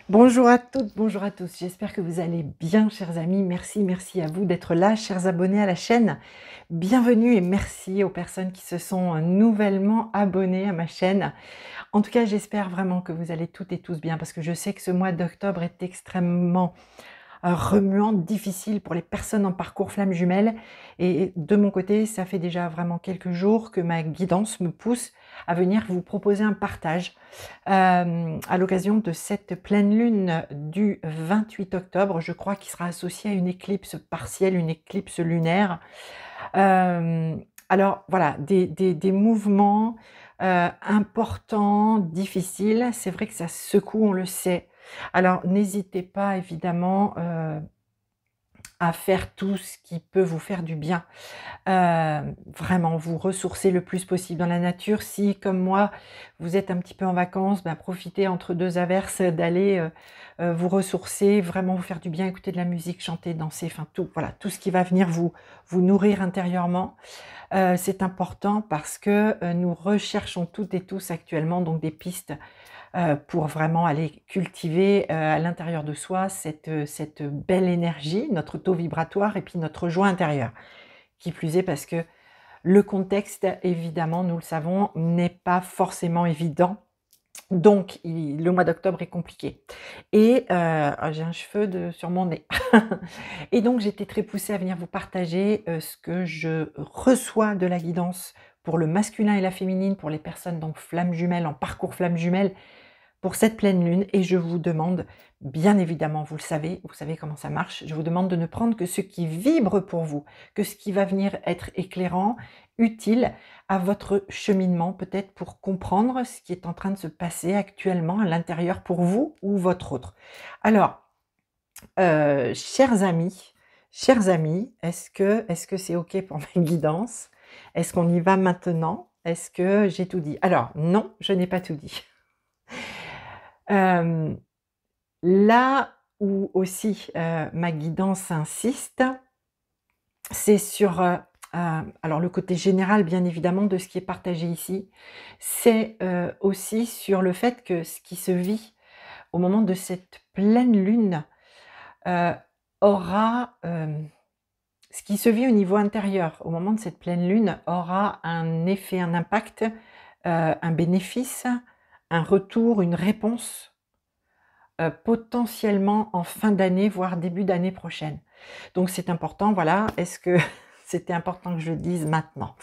Bonjour à toutes, bonjour à tous. J'espère que vous allez bien, chers amis. Merci à vous d'être là, chers abonnés à la chaîne. Bienvenue et merci aux personnes qui se sont nouvellement abonnées à ma chaîne. En tout cas, j'espère vraiment que vous allez toutes et tous bien parce que je sais que ce mois d'octobre est extrêmement remuant, difficile pour les personnes en parcours flamme jumelle. Et de mon côté, ça fait déjà vraiment quelques jours que ma guidance me pousse à venir vous proposer un partage à l'occasion de cette pleine lune du 28 octobre, je crois qu'il sera associé à une éclipse partielle, une éclipse lunaire. Euh, alors voilà, des mouvements importants, difficiles. C'est vrai que ça secoue, on le sait. Alors n'hésitez pas évidemment à faire tout ce qui peut vous faire du bien. Vraiment vous ressourcer le plus possible dans la nature. Si, comme moi, vous êtes un petit peu en vacances, ben, profitez entre 2 averses d'aller, vous ressourcer, vraiment vous faire du bien, écouter de la musique, chanter, danser, enfin tout, voilà, tout ce qui va venir vous nourrir intérieurement. C'est important parce que, nous recherchons toutes et tous actuellement donc des pistes, pour vraiment aller cultiver, à l'intérieur de soi cette belle énergie, notre taux vibratoire et puis notre joie intérieure. Qui plus est parce que le contexte, évidemment, nous le savons, n'est pas forcément évident. Donc, le mois d'octobre est compliqué. Et j'ai un cheveu sur mon nez. Et donc, j'étais très poussée à venir vous partager ce que je reçois de la guidance pour le masculin et la féminine, pour les personnes donc flamme jumelle, en parcours flamme jumelle, pour cette pleine lune. Et je vous demande, bien évidemment, vous savez comment ça marche, je vous demande de ne prendre que ce qui vibre pour vous, que ce qui va venir être éclairant, utile à votre cheminement, peut-être pour comprendre ce qui est en train de se passer actuellement à l'intérieur pour vous ou votre autre. Alors, chers amis, est-ce que c'est OK pour ma guidance? Est-ce qu'on y va maintenant? Est-ce que j'ai tout dit? Alors non, je n'ai pas tout dit. Hem, Là où aussi, ma guidance insiste, c'est sur, alors le côté général bien évidemment de ce qui est partagé ici. C'est, aussi sur le fait que ce qui se vit au moment de cette pleine lune, heu, aura, ce qui se vit au niveau intérieur au moment de cette pleine lune aura un effet, un impact, un bénéfice, un retour, une réponse potentiellement en fin d'année, voire début d'année prochaine. Donc c'est important, voilà. Est-ce que c'était important que je le dise maintenant?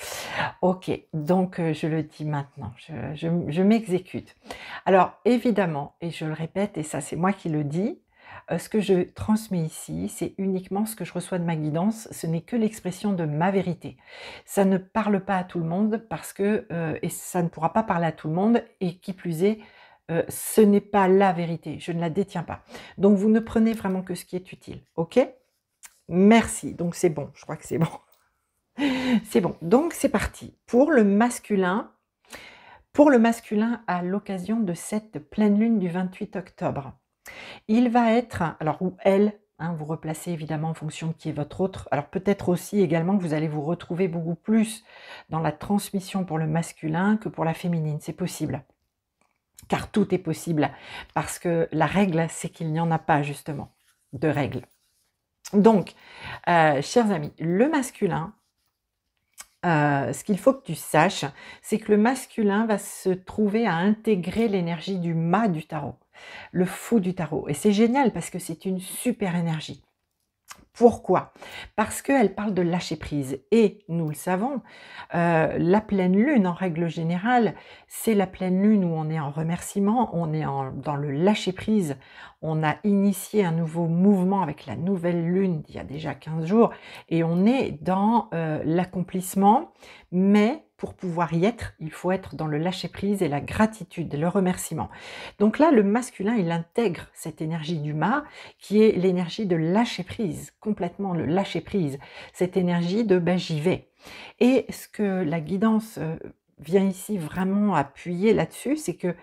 OK, donc je le dis maintenant, je m'exécute. Alors évidemment, et je le répète, et ça c'est moi qui le dis, ce que je transmets ici, c'est uniquement ce que je reçois de ma guidance, ce n'est que l'expression de ma vérité. Ça ne parle pas à tout le monde parce que, et ça ne pourra pas parler à tout le monde, et qui plus est, ce n'est pas la vérité, je ne la détiens pas. Donc vous ne prenez vraiment que ce qui est utile, OK? Merci, donc c'est bon, je crois que c'est bon. C'est bon, donc c'est parti. Pour le masculin à l'occasion de cette pleine lune du 28 octobre, il va être, alors ou elle, hein, vous replacez évidemment en fonction de qui est votre autre. Alors peut-être aussi également que vous allez vous retrouver beaucoup plus dans la transmission pour le masculin que pour la féminine, c'est possible. Car tout est possible, parce que la règle, c'est qu'il n'y en a pas justement de règle. Donc, chers amis, le masculin, ce qu'il faut que tu saches, c'est que le masculin va se trouver à intégrer l'énergie du mât du tarot, le fou du tarot. Et c'est génial parce que c'est une super énergie. Pourquoi? Parce qu'elle parle de lâcher prise et nous le savons, la pleine lune en règle générale, c'est la pleine lune où on est en remerciement, on est dans le lâcher prise. On a initié un nouveau mouvement avec la nouvelle lune d'il y a déjà 15 jours et on est dans, l'accomplissement, mais pour pouvoir y être, il faut être dans le lâcher prise et la gratitude, le remerciement. Donc là, le masculin, il intègre cette énergie du mât qui est l'énergie de lâcher prise, complètement le lâcher prise, cette énergie de ben, j'y vais. Et ce que la guidance vient ici vraiment appuyer là-dessus, c'est que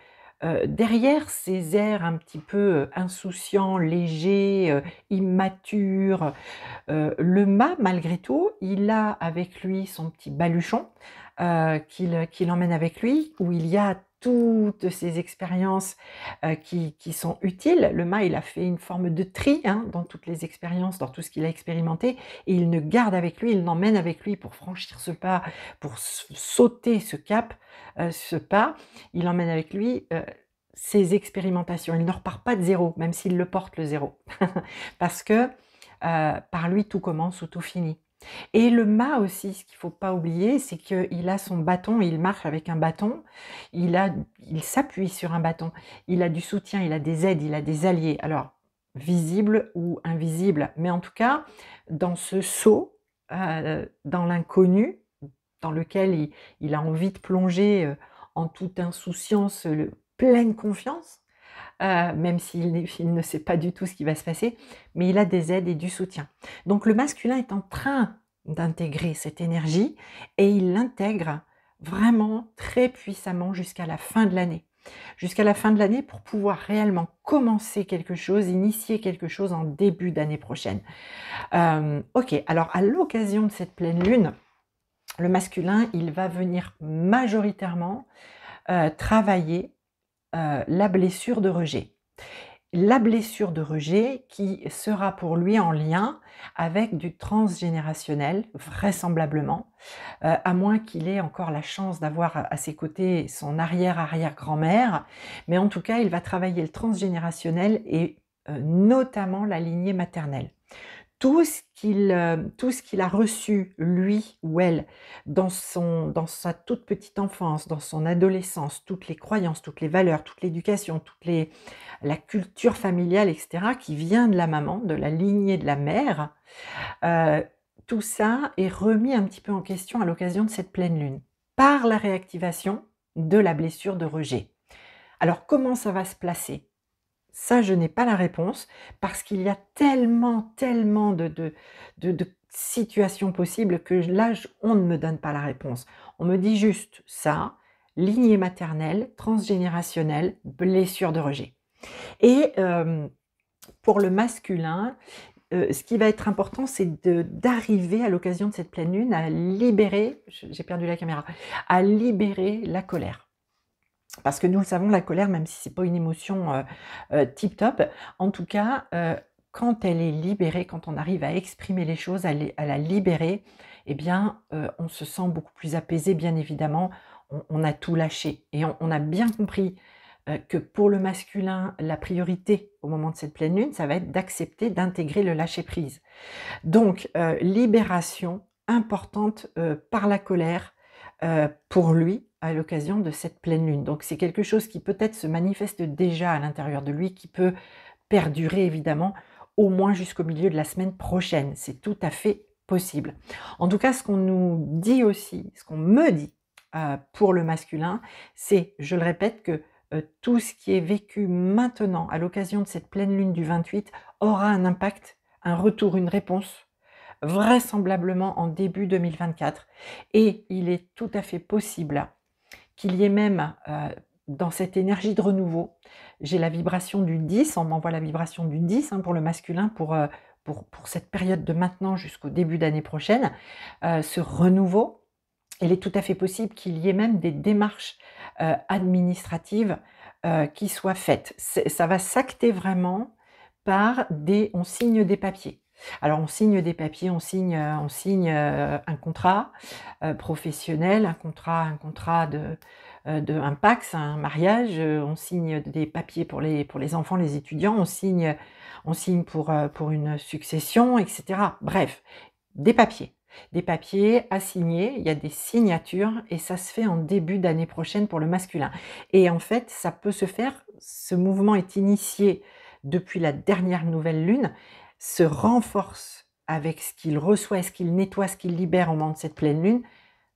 derrière ces airs un petit peu insouciants, légers, immatures, le mât, malgré tout, il a avec lui son petit baluchon qu'il emmène avec lui, où il y a toutes ces expériences qui sont utiles. Le mât, il a fait une forme de tri hein, dans toutes les expériences, dans tout ce qu'il a expérimenté, et il ne garde avec lui, il l'emmène avec lui pour franchir ce pas, pour sauter ce cap, ce pas. Il emmène avec lui ses expérimentations. Il ne repart pas de zéro, même s'il le porte le zéro, parce que par lui tout commence ou tout finit. Et le mât aussi, ce qu'il ne faut pas oublier, c'est qu'il a son bâton, il marche avec un bâton, il s'appuie sur un bâton, il a du soutien, il a des aides, il a des alliés, alors visibles ou invisibles, mais en tout cas, dans ce saut, dans l'inconnu, dans lequel il a envie de plonger en toute insouciance, pleine confiance, même il ne sait pas du tout ce qui va se passer, mais il a des aides et du soutien. Donc le masculin est en train d'intégrer cette énergie et il l'intègre vraiment très puissamment jusqu'à la fin de l'année. Jusqu'à la fin de l'année pour pouvoir réellement commencer quelque chose, initier quelque chose en début d'année prochaine. Ok, alors à l'occasion de cette pleine lune, le masculin, il va venir majoritairement travailler la blessure de rejet. La blessure de rejet qui sera pour lui en lien avec du transgénérationnel, vraisemblablement, à moins qu'il ait encore la chance d'avoir à ses côtés son arrière-arrière-grand-mère, mais en tout cas, il va travailler le transgénérationnel et notamment la lignée maternelle. Tout ce qu'il a reçu, lui ou elle, dans sa toute petite enfance, dans son adolescence, toutes les croyances, toutes les valeurs, toute l'éducation, la culture familiale, etc., qui vient de la maman, de la lignée de la mère, tout ça est remis un petit peu en question à l'occasion de cette pleine lune, par la réactivation de la blessure de rejet. Alors, comment ça va se placer ? Ça, je n'ai pas la réponse parce qu'il y a tellement de situations possibles que là, on ne me donne pas la réponse. On me dit juste ça, lignée maternelle, transgénérationnelle, blessure de rejet. Et pour le masculin, ce qui va être important, c'est d'arriver à l'occasion de cette pleine lune à libérer, j'ai perdu la caméra, à libérer la colère. Parce que nous le savons, la colère, même si ce n'est pas une émotion tip-top, en tout cas, quand elle est libérée, quand on arrive à exprimer les choses, à la libérer, eh bien, on se sent beaucoup plus apaisé, bien évidemment, on a tout lâché. Et on a bien compris que pour le masculin, la priorité au moment de cette pleine lune, ça va être d'accepter, d'intégrer le lâcher-prise. Donc, libération importante par la colère pour lui, à l'occasion de cette pleine lune. Donc c'est quelque chose qui peut-être se manifeste déjà à l'intérieur de lui, qui peut perdurer évidemment au moins jusqu'au milieu de la semaine prochaine. C'est tout à fait possible. En tout cas, ce qu'on nous dit aussi, ce qu'on me dit pour le masculin, c'est, je le répète, que tout ce qui est vécu maintenant à l'occasion de cette pleine lune du 28 aura un impact, un retour, une réponse vraisemblablement en début 2024. Et il est tout à fait possible qu'il y ait même dans cette énergie de renouveau, j'ai la vibration du 10, on m'envoie la vibration du 10 hein, pour le masculin, pour cette période de maintenant jusqu'au début d'année prochaine, ce renouveau, il est tout à fait possible qu'il y ait même des démarches administratives qui soient faites. Ça va s'acter vraiment par on signe des papiers. Alors on signe des papiers, on signe un contrat professionnel, un contrat un PACS, un mariage, on signe des papiers pour les enfants, les étudiants, on signe pour une succession, etc. Bref, des papiers à signer, il y a des signatures et ça se fait en début d'année prochaine pour le masculin. Et en fait, ça peut se faire, ce mouvement est initié depuis la dernière nouvelle lune, se renforce avec ce qu'il reçoit, ce qu'il nettoie, ce qu'il libère au moment de cette pleine lune,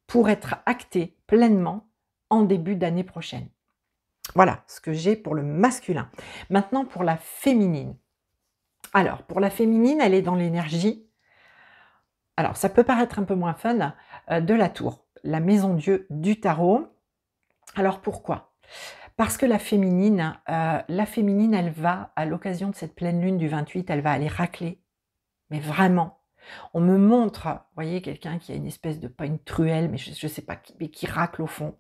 pour être acté pleinement en début d'année prochaine. Voilà ce que j'ai pour le masculin. Maintenant pour la féminine. Alors pour la féminine, elle est dans l'énergie. Alors ça peut paraître un peu moins fun, de la tour, la maison Dieu du tarot. Alors pourquoi ? Parce que la féminine, elle va, à l'occasion de cette pleine lune du 28, elle va aller racler, mais vraiment, On me montre, vous voyez, quelqu'un qui a une espèce de, pas une truelle, mais je sais pas, mais qui racle au fond,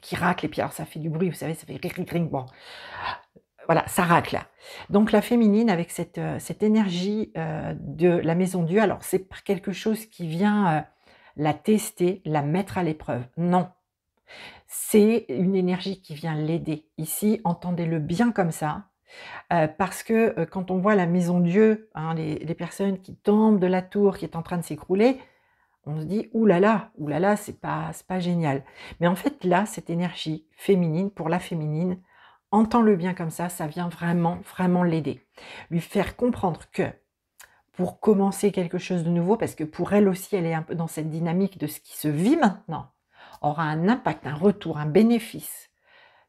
qui racle, et puis alors ça fait du bruit, vous savez, ça fait ring, ring, ring, bon, voilà, ça racle. Donc la féminine avec cette énergie de la maison Dieu, alors c'est pas quelque chose qui vient la tester, la mettre à l'épreuve, non. C'est une énergie qui vient l'aider. Ici, entendez-le bien comme ça, parce que, quand on voit la maison Dieu, hein, les personnes qui tombent de la tour qui est en train de s'écrouler, on se dit: ouh là là, c'est pas génial». Mais en fait, là, cette énergie féminine, pour la féminine, entends-le bien comme ça vient vraiment, vraiment l'aider. Lui faire comprendre que, pour commencer quelque chose de nouveau, parce que pour elle aussi, elle est un peu dans cette dynamique de ce qui se vit maintenant, aura un impact, un retour, un bénéfice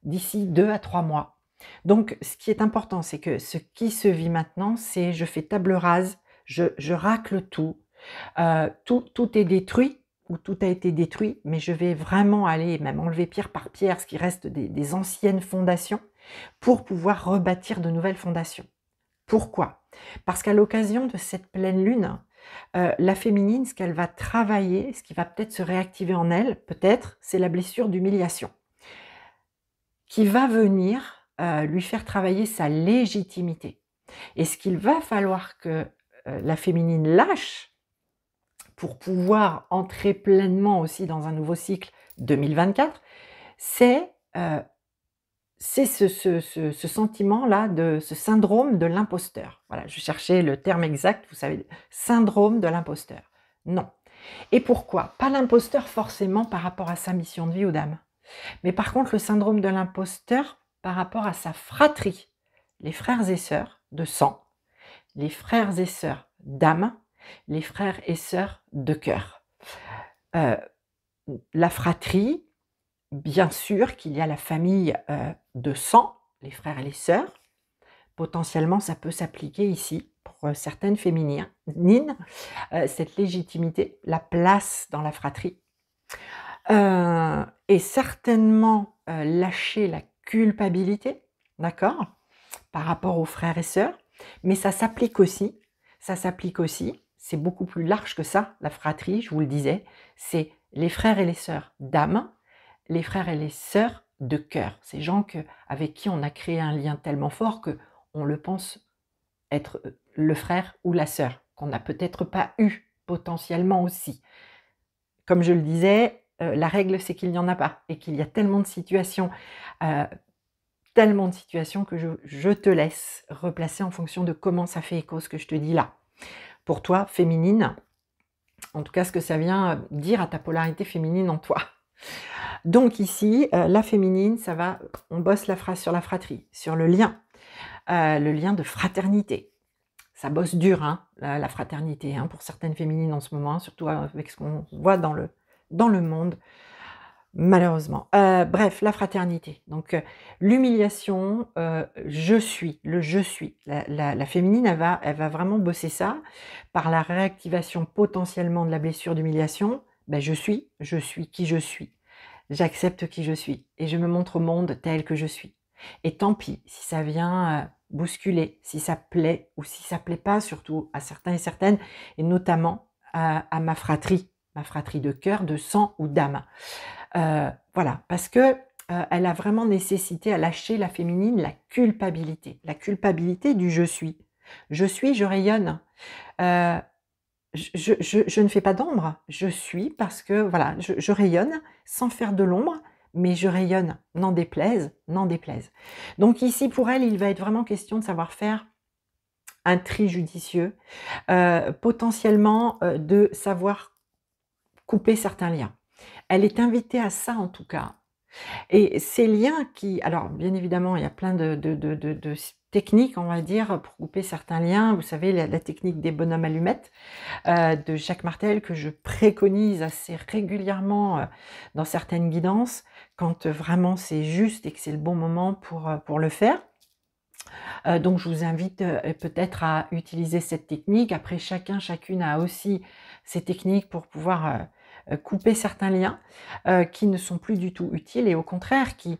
d'ici 2 à 3 mois. Donc, ce qui est important, c'est que ce qui se vit maintenant, c'est je fais table rase, je racle tout, tout est détruit ou tout a été détruit, mais je vais vraiment aller même enlever pierre par pierre ce qui reste des anciennes fondations pour pouvoir rebâtir de nouvelles fondations. Pourquoi? Parce qu'à l'occasion de cette pleine lune, la féminine, ce qu'elle va travailler, ce qui va peut-être se réactiver en elle, peut-être, c'est la blessure d'humiliation qui va venir lui faire travailler sa légitimité. Et ce qu'il va falloir que la féminine lâche pour pouvoir entrer pleinement aussi dans un nouveau cycle 2024, c'est ce sentiment-là, ce syndrome de l'imposteur. Voilà, je cherchais le terme exact, vous savez, syndrome de l'imposteur. Non. Et pourquoi? Pas l'imposteur forcément par rapport à sa mission de vie ou d'âme, mais par contre le syndrome de l'imposteur par rapport à sa fratrie, les frères et sœurs de sang, les frères et sœurs d'âme, les frères et sœurs de cœur. La fratrie, bien sûr qu'il y a la famille de sang, les frères et les sœurs. Potentiellement, ça peut s'appliquer ici pour certaines féminines, cette légitimité, la place dans la fratrie. Et certainement lâcher la culpabilité, d'accord, par rapport aux frères et sœurs, mais ça s'applique aussi, c'est beaucoup plus large que ça, la fratrie, je vous le disais, c'est les frères et les sœurs d'âme, les frères et les sœurs de cœur, ces gens avec qui on a créé un lien tellement fort que on le pense être le frère ou la sœur, qu'on n'a peut-être pas eu potentiellement aussi. Comme je le disais, la règle c'est qu'il n'y en a pas et qu'il y a tellement de situations que je te laisse replacer en fonction de comment ça fait écho ce que je te dis là. Pour toi, féminine, en tout cas ce que ça vient dire à ta polarité féminine en toi. Donc ici, la féminine, on bosse sur la fratrie, sur le lien de fraternité. Ça bosse dur, hein, la fraternité, hein, pour certaines féminines en ce moment, surtout avec ce qu'on voit dans le monde, malheureusement. Bref, la fraternité. Donc l'humiliation, je suis. La féminine, elle va vraiment bosser ça par la réactivation potentiellement de la blessure d'humiliation. Ben, je suis qui je suis. J'accepte qui je suis et je me montre au monde tel que je suis. Et tant pis si ça vient bousculer, si ça plaît ou si ça plaît pas, surtout à certains et certaines, et notamment à ma fratrie de cœur, de sang ou d'âme. Voilà, parce que elle a vraiment nécessité à lâcher la féminine, la culpabilité du je suis. Je rayonne. Je ne fais pas d'ombre, je suis parce que voilà, je rayonne sans faire de l'ombre, mais je rayonne, n'en déplaise, n'en déplaise. Donc ici, pour elle, il va être vraiment question de savoir faire un tri judicieux, potentiellement de savoir couper certains liens. Elle est invitée à ça en tout cas. Et ces liens alors bien évidemment, il y a plein de techniques, on va dire, pour couper certains liens. Vous savez, la technique des bonhommes allumettes de Jacques Martel, que je préconise assez régulièrement dans certaines guidances, quand vraiment c'est juste et que c'est le bon moment pour le faire. Donc je vous invite peut-être à utiliser cette technique. Après, chacune a aussi ses techniques pour pouvoir couper certains liens qui ne sont plus du tout utiles et au contraire qui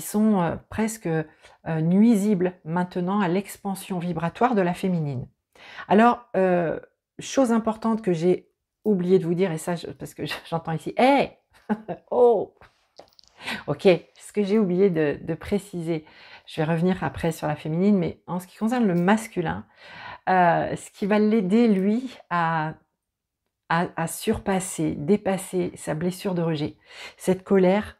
sont presque nuisibles maintenant à l'expansion vibratoire de la féminine. Alors, chose importante que j'ai oublié de vous dire et ça parce que j'entends ici: «Hé! Oh!» OK, ce que j'ai oublié de préciser, je vais revenir après sur la féminine, mais en ce qui concerne le masculin, ce qui va l'aider lui à surpasser, dépasser sa blessure de rejet, cette colère,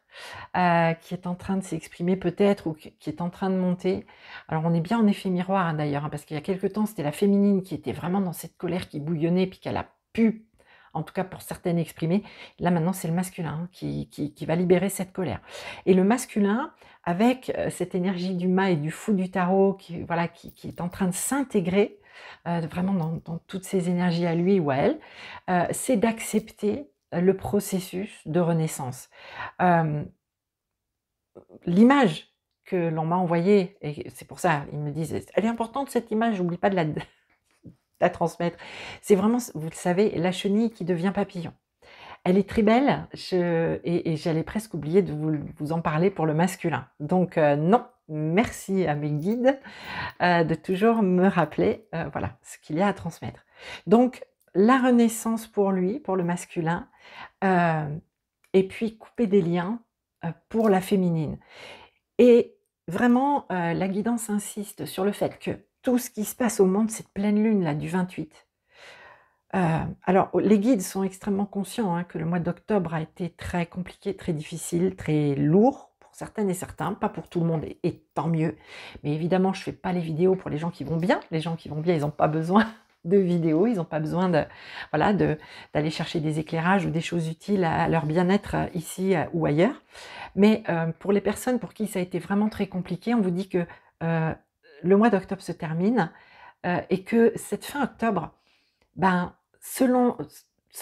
qui est en train de s'exprimer peut-être ou qui est en train de monter. Alors on est bien en effet miroir, hein, d'ailleurs, hein, parce qu'il y a quelque temps, c'était la féminine qui était vraiment dans cette colère qui bouillonnait, puis qu'elle a pu, en tout cas pour certaines, exprimer. Là maintenant, c'est le masculin, hein, qui va libérer cette colère. Et le masculin, avec cette énergie du mât et du fou du tarot, qui, voilà, qui est en train de s'intégrer vraiment dans toutes ces énergies à lui ou à elle, c'est d'accepter le processus de renaissance. Euh, L'image que l'on m'a envoyée, et c'est pour ça, ils me disent: «Elle est importante cette image, n'oublie pas de la transmettre». C'est vraiment, vous le savez, la chenille qui devient papillon. Elle est très belle, et j'allais presque oublier de vous en parler pour le masculin. Donc non, merci à mes guides, de toujours me rappeler, voilà, ce qu'il y a à transmettre. Donc la renaissance pour lui, pour le masculin, heu et puis couper des liens, pour la féminine. Et vraiment, la guidance insiste sur le fait que tout ce qui se passe au moment de cette pleine lune là du 28, heu, alors les guides sont extrêmement conscients, hein, que le mois d'octobre a été très compliqué, très difficile, très lourd pour certaines et certains, pas pour tout le monde, et tant mieux. Mais évidemment, je fais pas les vidéos pour les gens qui vont bien. Les gens qui vont bien, ils ont pas besoin de vidéos, ils ont pas besoin de, voilà, d'aller chercher des éclairages ou des choses utiles à leur bien-être, ici, ou ailleurs. Mais pour les personnes pour qui ça a été vraiment très compliqué, on vous dit que le mois d'octobre se termine, et que cette fin octobre, ben, selon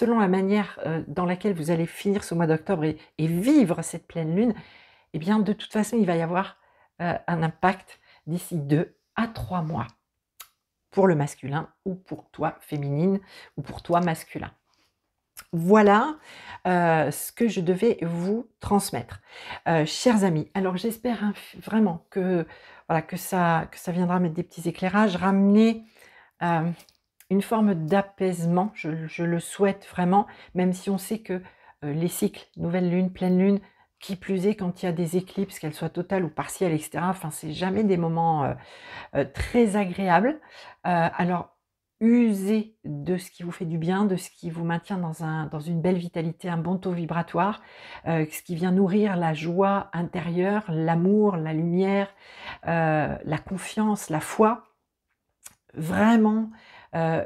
la manière dans laquelle vous allez finir ce mois d'octobre et vivre cette pleine lune, eh bien, de toute façon, il va y avoir un impact d'ici 2 à 3 mois pour le masculin ou pour toi féminine ou pour toi masculin. Voilà, ce que je devais vous transmettre. Chers amis, alors j'espère vraiment que, voilà, que ça viendra mettre des petits éclairages, ramener, hem, une forme d'apaisement. Je le souhaite vraiment, même si on sait que, les cycles, nouvelle lune, pleine lune, qui plus est quand il y a des éclipses, qu'elles soient totales ou partielles et cetera, enfin, c'est jamais des moments, très agréable. Alors usez de ce qui vous fait du bien, de ce qui vous maintient dans une belle vitalité, un bon taux vibratoire, ce qui vient nourrir la joie intérieure, l'amour, la lumière, la confiance, la foi. Vraiment,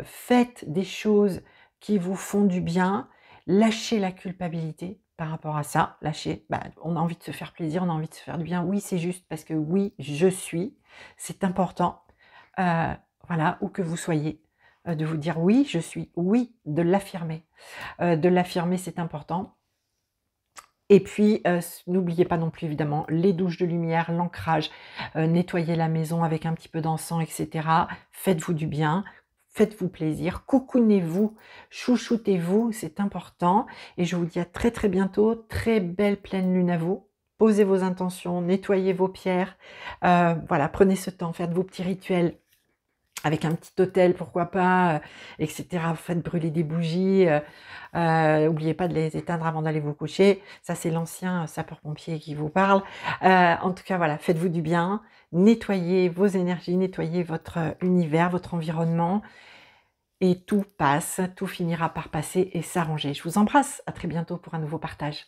faites des choses qui vous font du bien, lâchez la culpabilité par rapport à ça, lâchez, bah, on a envie de se faire plaisir, on a envie de se faire du bien. Oui, c'est juste parce que oui, je suis, c'est important, heu, voilà, où que vous soyez, de vous dire: «Oui, je suis», oui, de l'affirmer, c'est important. Et puis, n'oubliez pas non plus évidemment les douches de lumière, l'ancrage, nettoyer la maison avec un petit peu d'encens et cetera. Faites-vous du bien, faites-vous plaisir, cocoonez-vous, chouchoutez-vous, c'est important, et je vous dis à très, très bientôt. Très belle pleine lune à vous. Posez vos intentions, nettoyez vos pierres, voilà, prenez ce temps, faites vos petits rituels avec un petit autel, pourquoi pas, et cetera. Faites brûler des bougies, oubliez pas de les éteindre avant d'aller vous coucher. Ça, c'est l'ancien sapeur-pompier qui vous parle. En tout cas, voilà, faites-vous du bien, nettoyez vos énergies, nettoyez votre univers, votre environnement, et tout passe, tout finira par passer et s'arranger. Je vous embrasse, à très bientôt pour un nouveau partage.